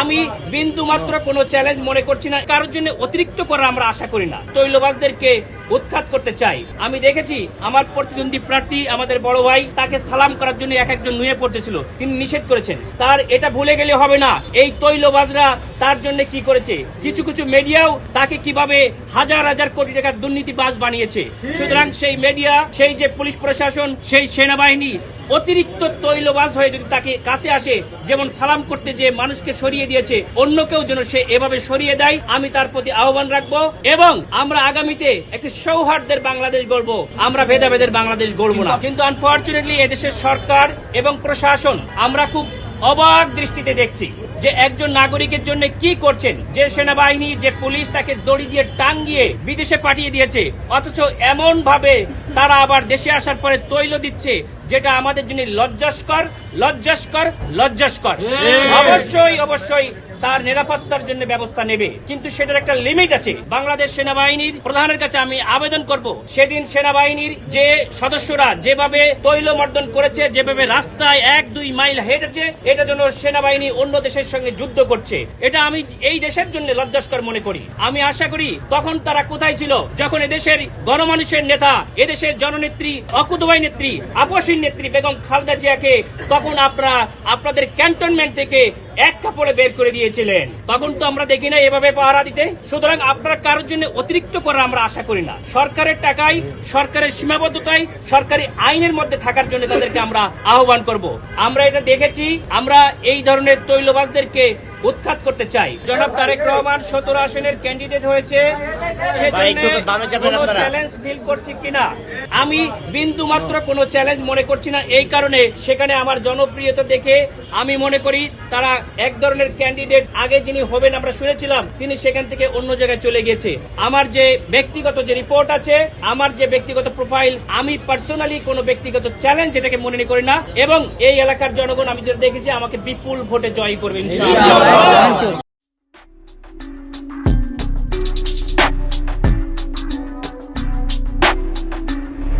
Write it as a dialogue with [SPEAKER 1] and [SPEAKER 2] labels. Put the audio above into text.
[SPEAKER 1] আমি বিন্দু মাত্র কোনো চ্যালেঞ্জ মনে করছি না, কারোর জন্য অতিরিক্ত করা আমরা আশা করি না। তৈলবাজদেরকে উৎখাত করতে চাই। আমি দেখেছি আমার প্রতিদ্বন্দ্বী প্রার্থী আমাদের বড় ভাই তাকে সালাম করার জন্য এক একজন নুয়ে পড়তেছিল, তিনি নিষেধ করেছেন। তার এটা ভুলে গেলে হবে না এই তৈলবাজরা তার জন্য কি করেছে। কিছু কিছু মিডিয়াও তাকে কিভাবে হাজার হাজার কোটি টাকার দুর্নীতিবাজ বানিয়েছে। সুতরাং সেই মিডিয়া, সেই যে পুলিশ প্রশাসন, সেই সেনাবাহিনী অতিরিক্ত তৈলবাজ হয়ে যদি তাকে কাছে আসে, যেমন সালাম করতে যে মানুষকে সরিয়ে দিয়েছে, অন্য কেউ যেন সে এভাবে সরিয়ে দেয়, আমি তার প্রতি আহ্বান রাখবো। এবং আমরা আগামীতে একটি সৌহার্দ্যের বাংলাদেশ গড়ব, আমরা ভেদাভেদের বাংলাদেশ গড়ব না। কিন্তু আনফরচুনেটলি এদেশের সরকার এবং প্রশাসন আমরা খুব অবাক দৃষ্টিতে দেখছি যে একজন নাগরিকের জন্য কি করছেন। যে সেনাবাহিনী, যে পুলিশ তাকে দড়ি দিয়ে টাঙ্গিয়ে বিদেশে পাঠিয়ে দিয়েছে, অথচ এমন ভাবে তারা আবার দেশে আসার পরে তৈল দিচ্ছে, যেটা আমাদের জন্য লজ্জাস্কর, লজ্জাস্কর, লজ্জাস্কর। অবশ্যই অবশ্যই তার নিরাপত্তার জন্য ব্যবস্থা নেবে, কিন্তু সেটার একটা লিমিট আছে। বাংলাদেশ সেনাবাহিনীর প্রধানের কাছে আমি আবেদন করব, সেদিন সেনাবাহিনীর যে সদস্যরা যেভাবে তৈলমর্দন করেছে, যেভাবে রাস্তায় 1-2 মাইল হেঁটেছে, এটা যেন সেনাবাহিনী অন্য দেশের সঙ্গে যুদ্ধ করছে, এটা আমি এই দেশের জন্য লজ্জাস্কর মনে করি। আমি আশা করি তখন তারা কোথায় ছিল, যখন এদেশের গণমানুষের নেতা, এদেশের জননেত্রী, অকুতোভয় নেত্রী, আপসীর নেত্রী বেগম খালেদা জিয়াকে তখন আপনাদের ক্যান্টনমেন্ট থেকে এক কাপড়ে বের করে দিয়েছিলেন। তখন তো আমরা দেখি না এভাবে পাহারা দিতে। সুতরাং আপনারা কারোর জন্য অতিরিক্ত করা আমরা আশা করি না। সরকারের টাকায়, সরকারের সীমাবদ্ধতায়, সরকারি আইনের মধ্যে থাকার জন্য তাদেরকে আমরা আহ্বান করব। আমরা এটা দেখেছি, আমরা এই ধরনের তৈলবাজদেরকে উৎখাত করতে চাই। জনাব তারেক রহমান 17 আসনের ক্যান্ডিডেট হয়েছে, চ্যালেঞ্জ ফিল করছি কিনা আমি বিন্দু মাত্র কোনো চ্যালেঞ্জ মনে করছি না। এই কারণে সেখানে আমার জনপ্রিয়তা দেখে আমি মনে করি তারা এক ধরনের ক্যান্ডিডেট, আগে যিনি হবেন আমরা শুনেছিলাম, তিনি সেখান থেকে অন্য জায়গায় চলে গেছে। আমার যে ব্যক্তিগত যে রিপোর্ট আছে, আমার যে ব্যক্তিগত প্রোফাইল, আমি পার্সোনালি কোনো ব্যক্তিগত চ্যালেঞ্জ এটাকে মনে করি না। এবং এই এলাকার জনগণ আমি যেটা দেখেছি আমাকে বিপুল ভোটে জয়ী করবে ইনশাআল্লাহ।